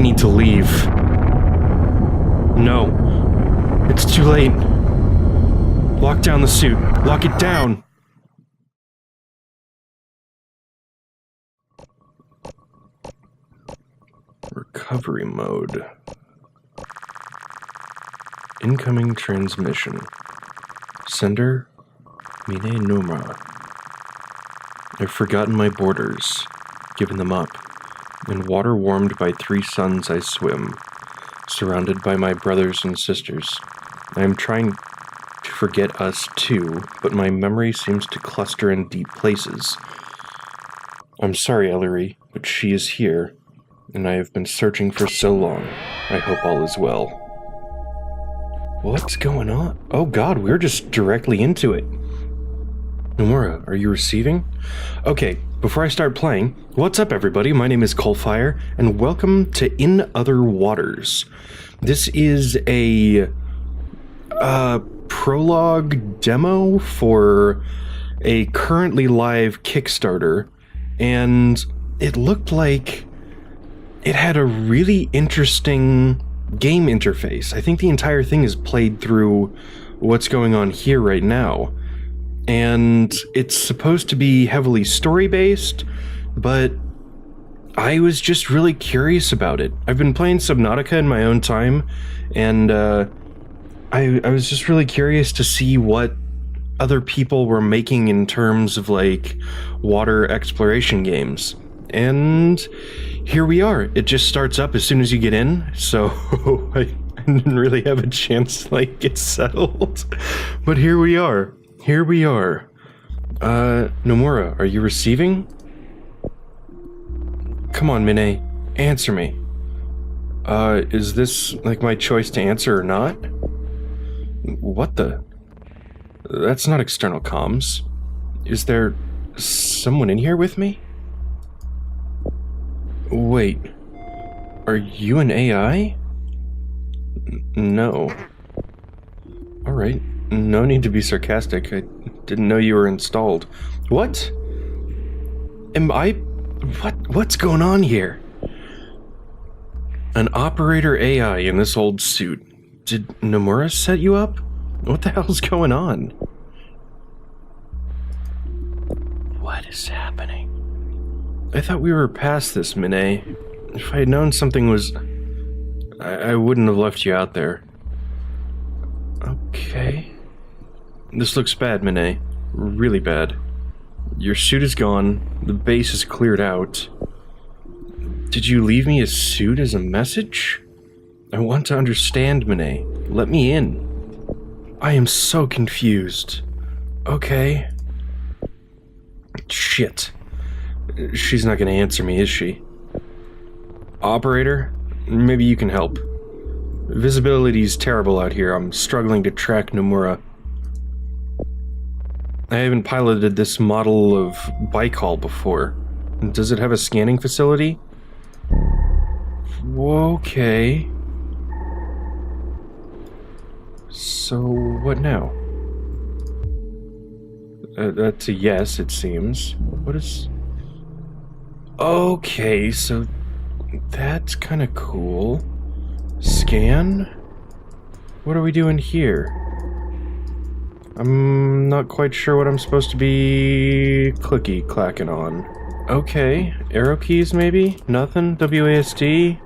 we need to leave. No. It's too late. Lock down the suit. Lock it down! Recovery mode. Incoming transmission. Sender, Mine Numa. I've forgotten my borders, given them up. In water warmed by 3 suns I swim, surrounded by my brothers and sisters. I am trying to forget us too, but my memory seems to cluster in deep places. I'm sorry, Ellery, but she is here, and I have been searching for so long. I hope all is well. What's going on? Oh god, we're just directly into it. Nomura, are you receiving? Okay, before I start playing, what's up everybody? My name is CoalFire, and welcome to In Other Waters. This is a prologue demo for a currently live Kickstarter, and it looked like it had a really interesting game interface. I think the entire thing is played through what's going on here right now. And it's supposed to be heavily story-based, but I was just really curious about it. I've been playing Subnautica in my own time, and I was just really curious to see what other people were making in terms of, like, water exploration games. And here we are. It just starts up as soon as you get in, so I didn't really have a chance to, like, get settled. But here we are. Here we are. Nomura, are you receiving? Come on, Mine. Answer me. Is this, like, my choice to answer or not? What the? That's not external comms. Is there someone in here with me? Wait. Are you an AI? No. Alright. No need to be sarcastic. I didn't know you were installed. What? Am I... What's going on here? An operator AI in this old suit. Did Nomura set you up? What the hell's going on? What is happening? I thought we were past this, Mine. If I had known something was... I wouldn't have left you out there. Okay... This looks bad, Mine. Really bad. Your suit is gone. The base is cleared out. Did you leave me a suit as a message? I want to understand, Mine. Let me in. I am so confused. Okay. Shit. She's not gonna answer me, is she? Operator? Maybe you can help. Visibility's terrible out here. I'm struggling to track Nomura. I haven't piloted this model of Baikal before. Does it have a scanning facility? Okay. So, what now? That's a yes, it seems. What is... Okay, so... That's kinda cool. Scan? What are we doing here? I'm not quite sure what I'm supposed to be clicky-clacking on. Okay, arrow keys maybe? Nothing? WASD?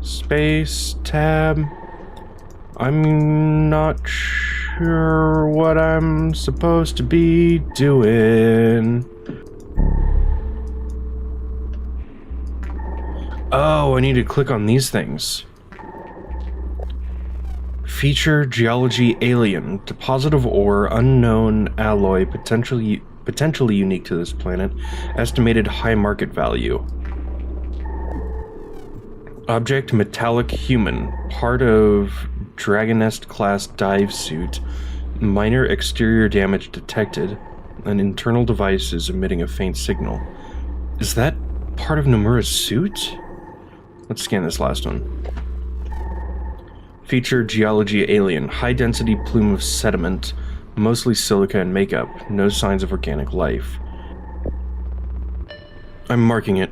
Space? Tab? I'm not sure what I'm supposed to be doing. Oh, I need to click on these things. Feature geology alien. Deposit of ore, unknown alloy, potentially unique to this planet. Estimated high market value. Object metallic human. Part of Dragonest class dive suit. Minor exterior damage detected. An internal device is emitting a faint signal. Is that part of Nomura's suit? Let's scan this last one. Feature geology alien. High density plume of sediment, mostly silica and makeup. No signs of organic life. I'm marking it.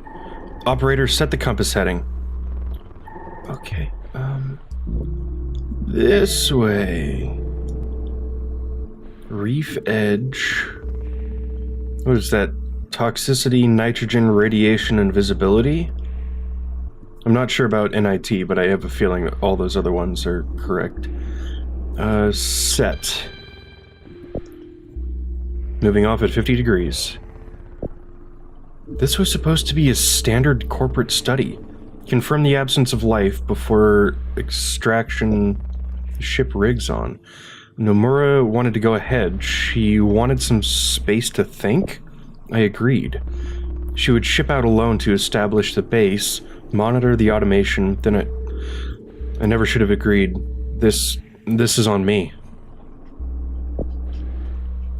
Operator, set the compass heading. Okay, this way. Reef edge. What is that? Toxicity, nitrogen, radiation, and visibility? I'm not sure about NIT, but I have a feeling that all those other ones are correct. Set. Moving off at 50 degrees. This was supposed to be a standard corporate study. Confirm the absence of life before extraction ship rigs on. Nomura wanted to go ahead. She wanted some space to think? I agreed. She would ship out alone to establish the base, monitor the automation, then I never should have agreed. This is on me.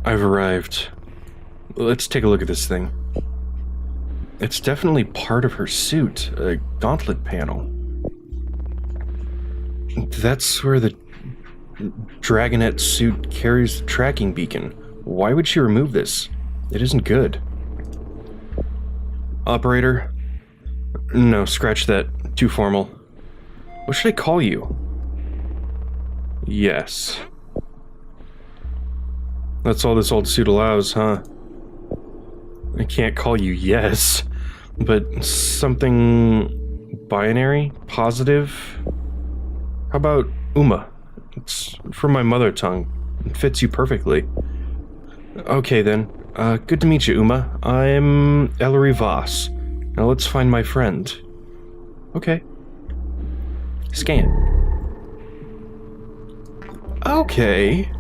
I've arrived. Let's take a look at this thing. It's definitely part of her suit, a gauntlet panel. That's where the Dragonet suit carries the tracking beacon. Why would she remove this? It isn't good. Operator? No, scratch that. Too formal. What should I call you? Yes. That's all this old suit allows, huh? I can't call you yes, but something binary? Positive? How about Uma? It's from my mother tongue. It fits you perfectly. Okay then. Good to meet you, Uma. I'm Ellery Voss. Now let's find my friend. Okay. Scan. Okay.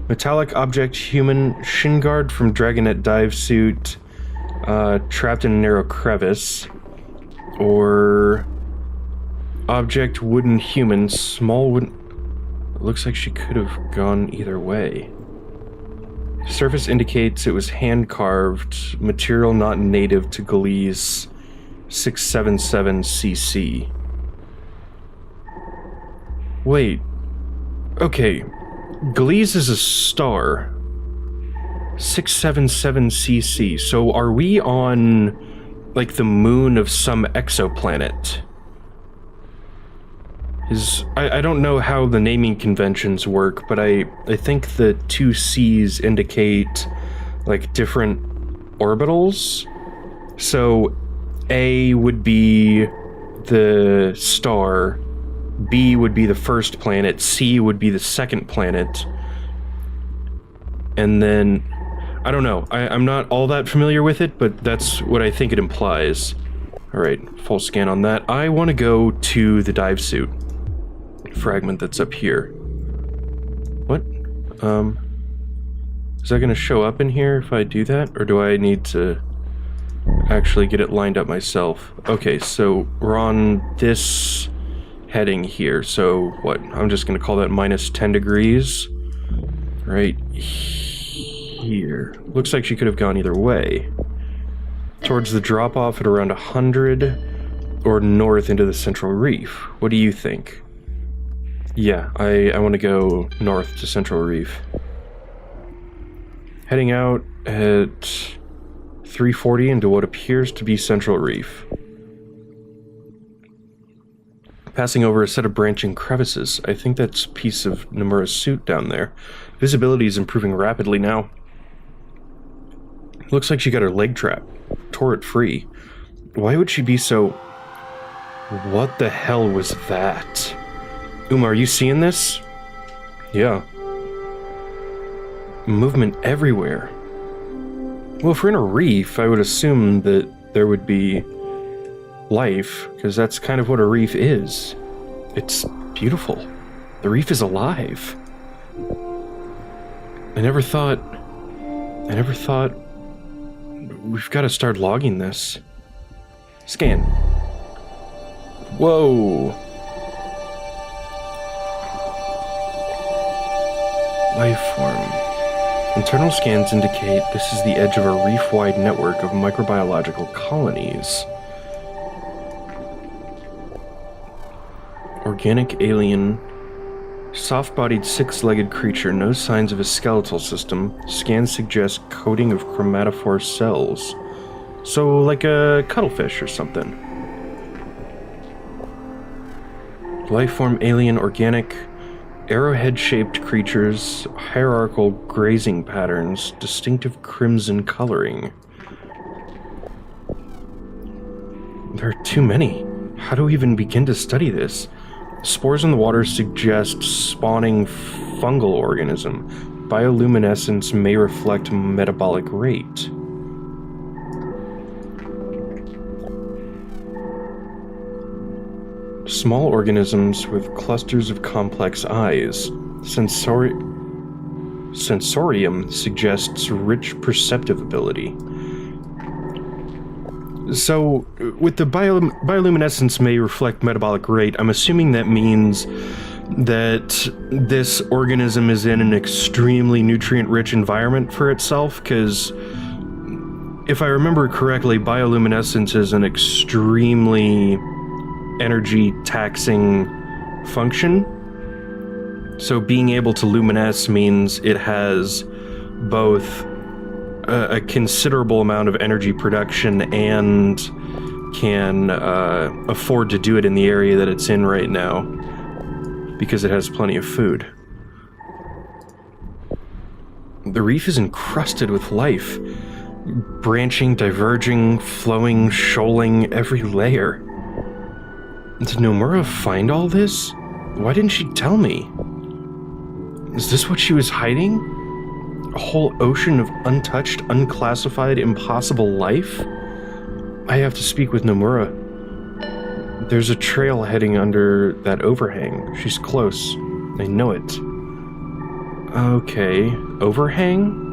Metallic object human, shin guard from Dragonet dive suit, trapped in a narrow crevice. Or object wooden human, small wooden... Looks like she could have gone either way. Surface indicates it was hand-carved, material not native to Gliese 677cc. Wait. Okay. Gliese is a star. 677cc. So are we on, like, the moon of some exoplanet? I don't know how the naming conventions work, but I think the two C's indicate, like, different orbitals. So A would be the star, B would be the first planet, C would be the second planet, and then, I don't know, I'm not all that familiar with it, but that's what I think it implies. Alright, full scan on that. I want to go to the dive suit. Fragment that's up here. What? Is that gonna show up in here if I do that? Or do I need to actually get it lined up myself? Okay, so we're on this heading here. So what? I'm just gonna call that minus 10 degrees. Right here. Looks like she could have gone either way. Towards the drop-off at around 100 or north into the central reef. What do you think? Yeah, I want to go north to Central Reef. Heading out at 340 into what appears to be Central Reef. Passing over a set of branching crevices. I think that's a piece of Nomura's suit down there. Visibility is improving rapidly now. Looks like she got her leg trapped. Tore it free. Why would she be so... What the hell was that? Uma, are you seeing this? Yeah. Movement everywhere. Well, if we're in a reef, I would assume that there would be life, because that's kind of what a reef is. It's beautiful. The reef is alive. I never thought... We've got to start logging this. Scan. Whoa. Life form. Internal scans indicate this is the edge of a reef-wide network of microbiological colonies. Organic alien. Soft-bodied six-legged creature. No signs of a skeletal system. Scans suggest coating of chromatophore cells. So, like a cuttlefish or something. Lifeform, alien, organic, arrowhead-shaped creatures, hierarchical grazing patterns, distinctive crimson coloring. There are too many. How do we even begin to study this? Spores in the water suggest spawning fungal organism. Bioluminescence may reflect metabolic rate. Small organisms with clusters of complex eyes. Sensorium suggests rich perceptive ability. So, with the bioluminescence may reflect metabolic rate, I'm assuming that means that this organism is in an extremely nutrient-rich environment for itself, because if I remember correctly, bioluminescence is an extremely energy-taxing function. So being able to luminesce means it has both a considerable amount of energy production and can afford to do it in the area that it's in right now because it has plenty of food. The reef is encrusted with life, branching, diverging, flowing, shoaling, every layer. Did Nomura find all this? Why didn't she tell me? Is this what she was hiding? A whole ocean of untouched, unclassified, impossible life? I have to speak with Nomura. There's a trail heading under that overhang. She's close. I know it. Okay. Overhang?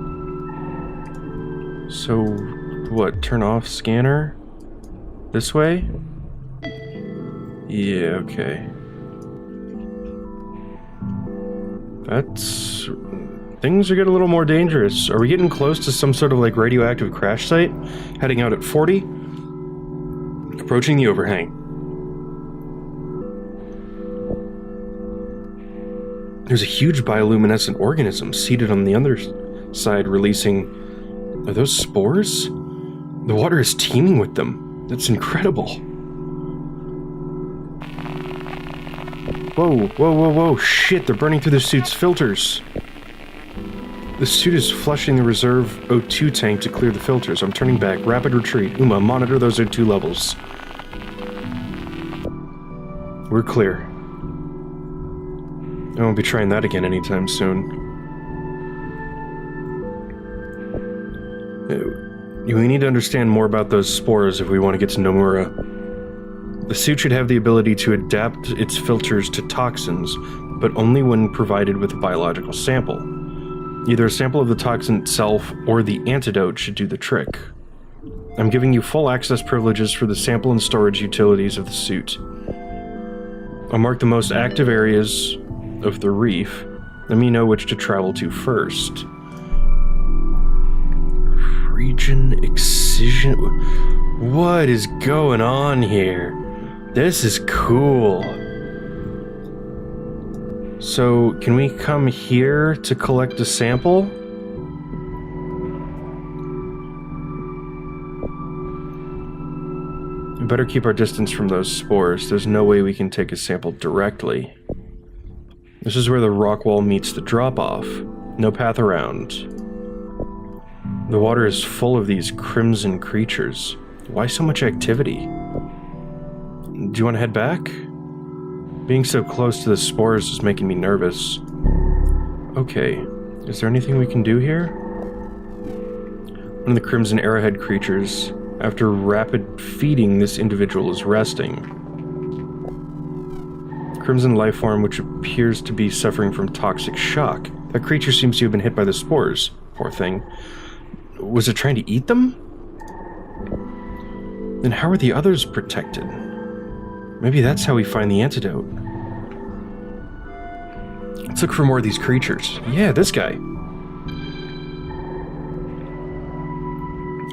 So, what? Turn off scanner? This way? Yeah, okay. That's... Things are getting a little more dangerous. Are we getting close to some sort of, like, radioactive crash site? Heading out at 40? Approaching the overhang. There's a huge bioluminescent organism seated on the other side, releasing... Are those spores? The water is teeming with them. That's incredible. Whoa, whoa, whoa, whoa, shit, they're burning through the suit's filters. The suit is flushing the reserve O2 tank to clear the filters. I'm turning back. Rapid retreat. Uma, monitor those O2 levels. We're clear. I won't be trying that again anytime soon. We need to understand more about those spores if we want to get to Nomura. The suit should have the ability to adapt its filters to toxins, but only when provided with a biological sample. Either a sample of the toxin itself or the antidote should do the trick. I'm giving you full access privileges for the sample and storage utilities of the suit. I'll mark the most active areas of the reef. Let me know which to travel to first. Region excision... What is going on here? This is cool. So, can we come here to collect a sample? We better keep our distance from those spores. There's no way we can take a sample directly. This is where the rock wall meets the drop-off. No path around. The water is full of these crimson creatures. Why so much activity? Do you want to head back? Being so close to the spores is making me nervous. Okay, is there anything we can do here? One of the crimson arrowhead creatures. After rapid feeding, this individual is resting. Crimson life form which appears to be suffering from toxic shock. That creature seems to have been hit by the spores. Poor thing. Was it trying to eat them? Then how are the others protected? Maybe that's how we find the antidote. Let's look for more of these creatures. Yeah, this guy.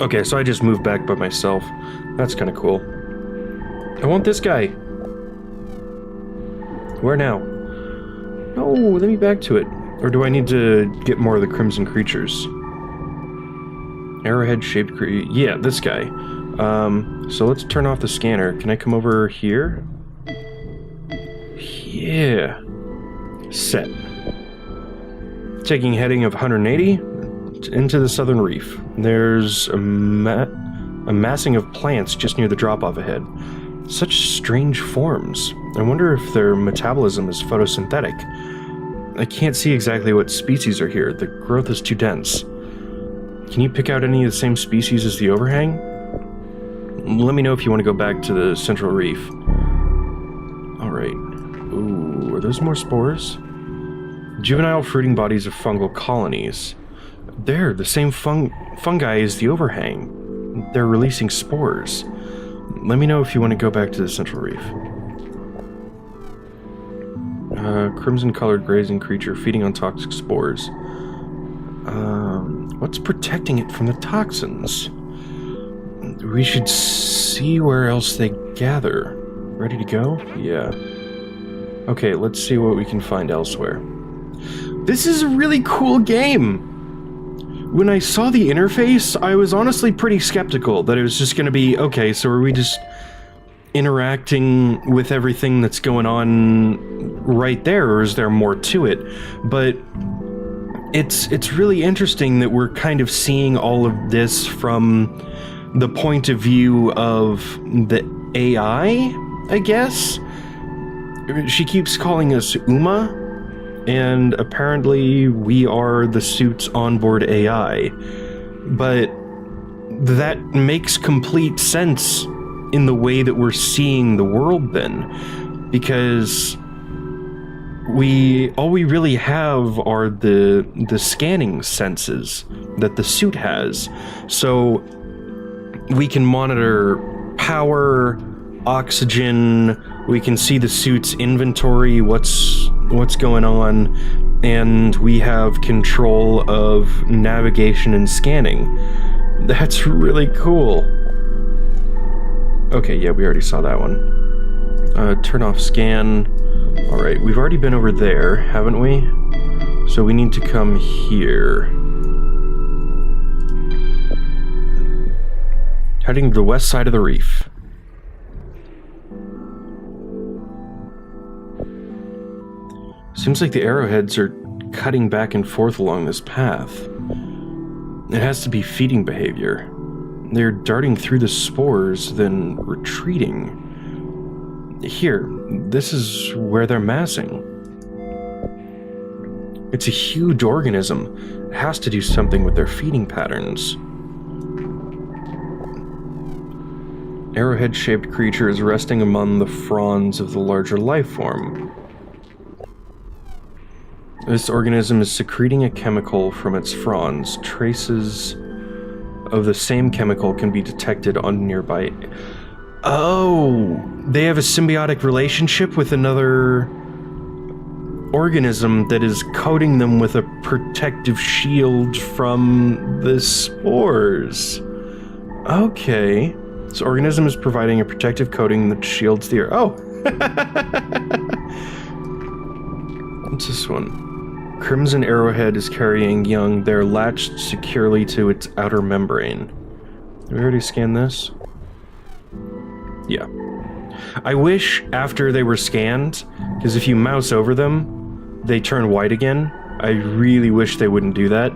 Okay, so I just moved back by myself. That's kind of cool. I want this guy. Where now? No, let me back to it. Or do I need to get more of the crimson creatures? Arrowhead-shaped creature. Yeah, this guy. So let's turn off the scanner. Can I come over here? Yeah. Set. Taking heading of 180 into the southern reef. There's a massing of plants just near the drop-off ahead. Such strange forms. I wonder if their metabolism is photosynthetic. I can't see exactly what species are here. The growth is too dense. Can you pick out any of the same species as the overhang? Let me know if you want to go back to the central reef. Alright. Ooh, are those more spores? Juvenile fruiting bodies of fungal colonies. They're the same fungi as the overhang. They're releasing spores. Let me know if you want to go back to the central reef. Crimson-colored grazing creature feeding on toxic spores. What's protecting it from the toxins? We should see where else they gather. Ready to go? Yeah. Okay, let's see what we can find elsewhere. This is a really cool game! When I saw the interface, I was honestly pretty skeptical that it was just gonna be, okay, so are we just interacting with everything that's going on right there, or is there more to it? But it's really interesting that we're kind of seeing all of this from the point of view of the AI, I guess? She keeps calling us Uma, and apparently we are the suit's onboard AI. But that makes complete sense in the way that we're seeing the world then, because all we really have are the scanning senses that the suit has. So we can monitor power, oxygen, we can see the suit's inventory, what's going on, and we have control of navigation and scanning. That's really cool. Okay, yeah, we already saw that one. Turn off scan. Alright, we've already been over there, haven't we? So we need to come here. Heading to the west side of the reef. Seems like the arrowheads are cutting back and forth along this path. It has to be feeding behavior. They're darting through the spores, then retreating. Here, this is where they're massing. It's a huge organism. It has to do something with their feeding patterns. Arrowhead-shaped creature is resting among the fronds of the larger life form. This organism is secreting a chemical from its fronds. Traces of the same chemical can be detected on nearby... Oh! They have a symbiotic relationship with another organism that is coating them with a protective shield from the spores. Okay. This organism is providing a protective coating that shields the air. Oh! What's this one? Crimson arrowhead is carrying young. They're latched securely to its outer membrane. Did we already scan this? Yeah. I wish after they were scanned, because if you mouse over them, they turn white again. I really wish they wouldn't do that.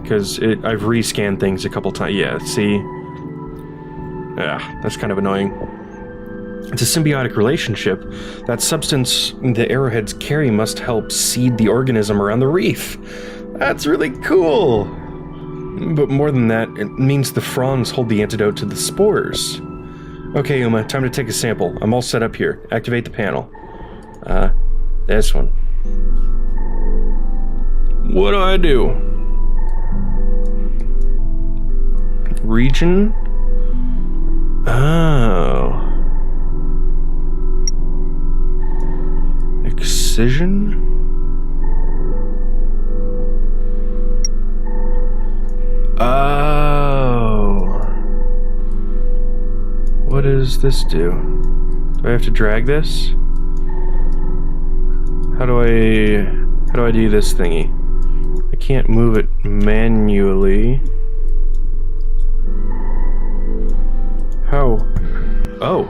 Because I've rescanned things a couple times. Yeah, see? Yeah, that's kind of annoying. It's a symbiotic relationship. That substance the arrowheads carry must help seed the organism around the reef. That's really cool! But more than that, it means the fronds hold the antidote to the spores. Okay, Uma, time to take a sample. I'm all set up here. Activate the panel. This one. What do I do? Region? Oh. Excision? Oh. What does this do? Do I have to drag this? How do I do this thingy? I can't move it manually. How? Oh.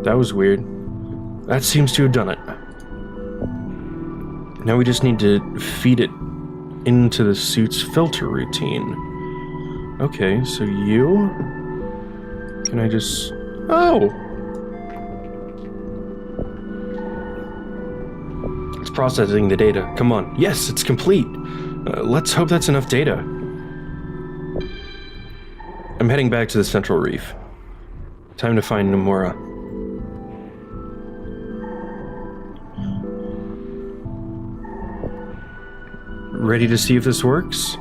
That was weird. that seems to have done it. Now we just need to feed it into the suit's filter routine. Okay, so you... Can I just... Oh! It's processing the data. Come on. Yes, it's complete. Let's hope that's enough data. I'm heading back to the central reef. Time to find Nomura. Ready to see if this works?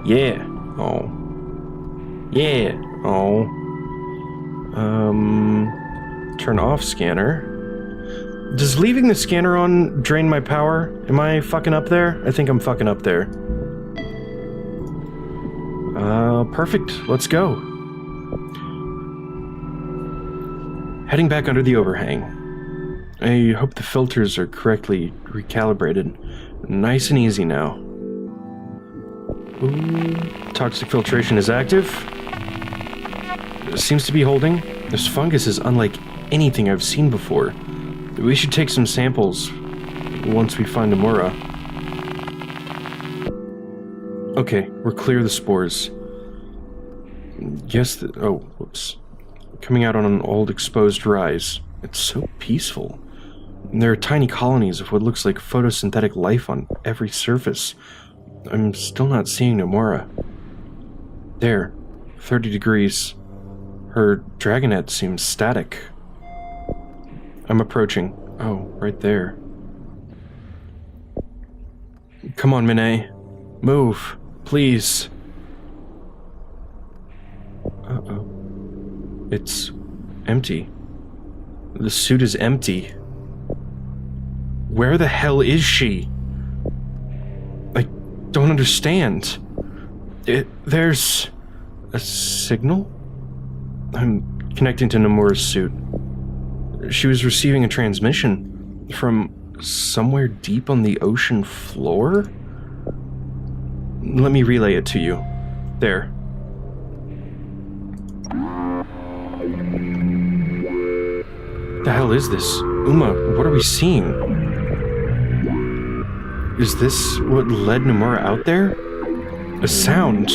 Yeah. Oh. Yeah. Oh. Turn off scanner. Does leaving the scanner on drain my power? Am I fucking up there? I think I'm fucking up there. Perfect. Let's go. Heading back under the overhang. I hope the filters are correctly recalibrated. Nice and easy now. Ooh, toxic filtration is active. Seems to be holding. This fungus is unlike anything I've seen before. We should take some samples once we find Nomura. Okay, we're clear of the spores. Yes, oh, whoops. Coming out on an old exposed rise. It's so peaceful. There are tiny colonies of what looks like photosynthetic life on every surface. I'm still not seeing Nomura. There, 30 degrees. Her dragonette seems static. I'm approaching. Oh, right there. Come on, Minnie. Move, please. Uh-oh. It's empty. The suit is empty. Where the hell is she? I don't understand. There's a signal? I'm connecting to Nomura's suit. She was receiving a transmission from somewhere deep on the ocean floor? Let me relay it to you. There. The hell is this? Uma, what are we seeing? Is this what led Nomura out there? A sound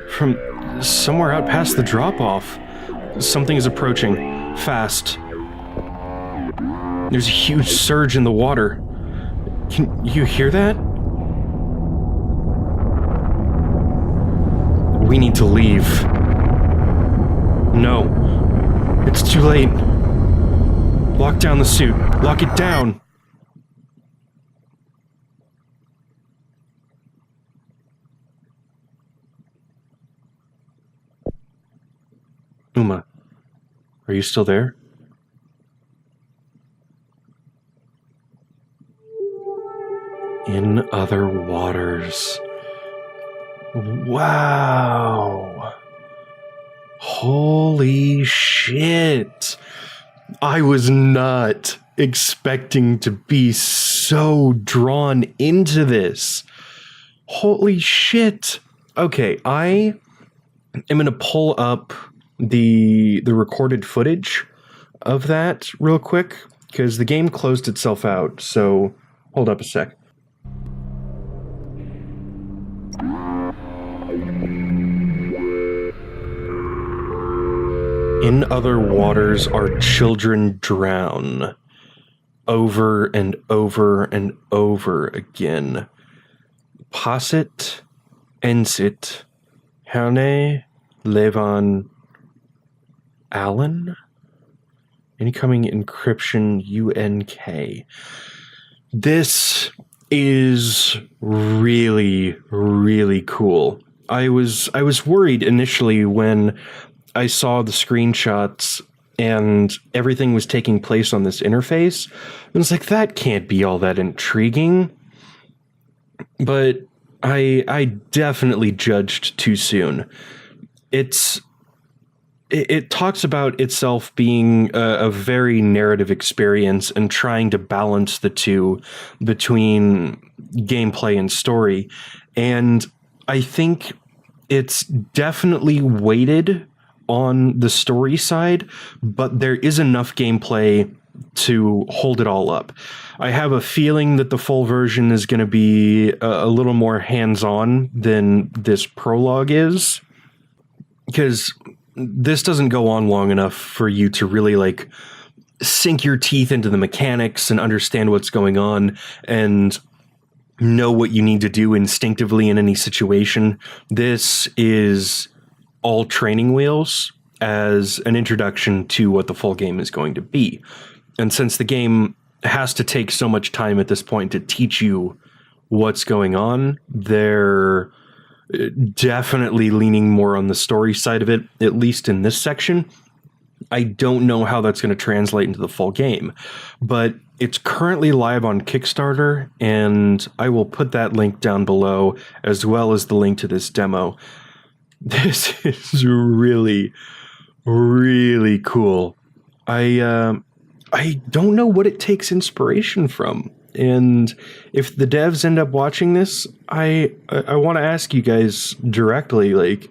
from somewhere out past the drop-off. Something is approaching, fast. There's a huge surge in the water. Can you hear that? We need to leave. No. It's too late. Lock down the suit. Lock it down. Uma, are you still there? In other waters. Wow. Holy shit. I was not expecting to be so drawn into this. Holy shit. Okay, I am going to pull up the recorded footage of that real quick, because the game closed itself out, so hold up a sec. In other waters, our children drown. Over and over and over again. Possit, ensit, herne, levan, Allen? Incoming encryption UNK. This is really, really cool. I was worried initially when I saw the screenshots and everything was taking place on this interface. And it's like, that can't be all that intriguing. But I definitely judged too soon. It talks about itself being a very narrative experience and trying to balance the two between gameplay and story. And I think it's definitely weighted on the story side, but there is enough gameplay to hold it all up. I have a feeling that the full version is going to be a little more hands-on than this prologue is, because this doesn't go on long enough for you to really like sink your teeth into the mechanics and understand what's going on and know what you need to do instinctively in any situation. This is all training wheels as an introduction to what the full game is going to be. And since the game has to take so much time at this point to teach you what's going on, they're definitely leaning more on the story side of it, at least in this section. I don't know how that's going to translate into the full game, but it's currently live on Kickstarter, and I will put that link down below, as well as the link to this demo. This is really, really cool. I don't know what it takes inspiration from. And if the devs end up watching this, I want to ask you guys directly, like,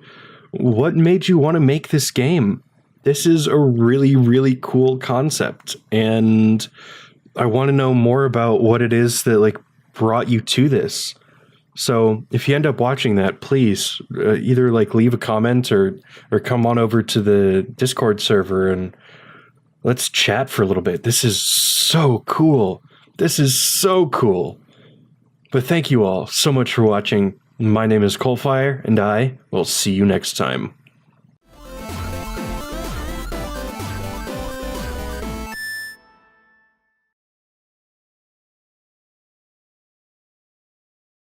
what made you want to make this game? This is a really, really cool concept, and I want to know more about what it is that like brought you to this. So if you end up watching that, please either like leave a comment or come on over to the Discord server and let's chat for a little bit. This is so cool. This is so cool. But thank you all so much for watching. My name is CoalFire, and I will see you next time.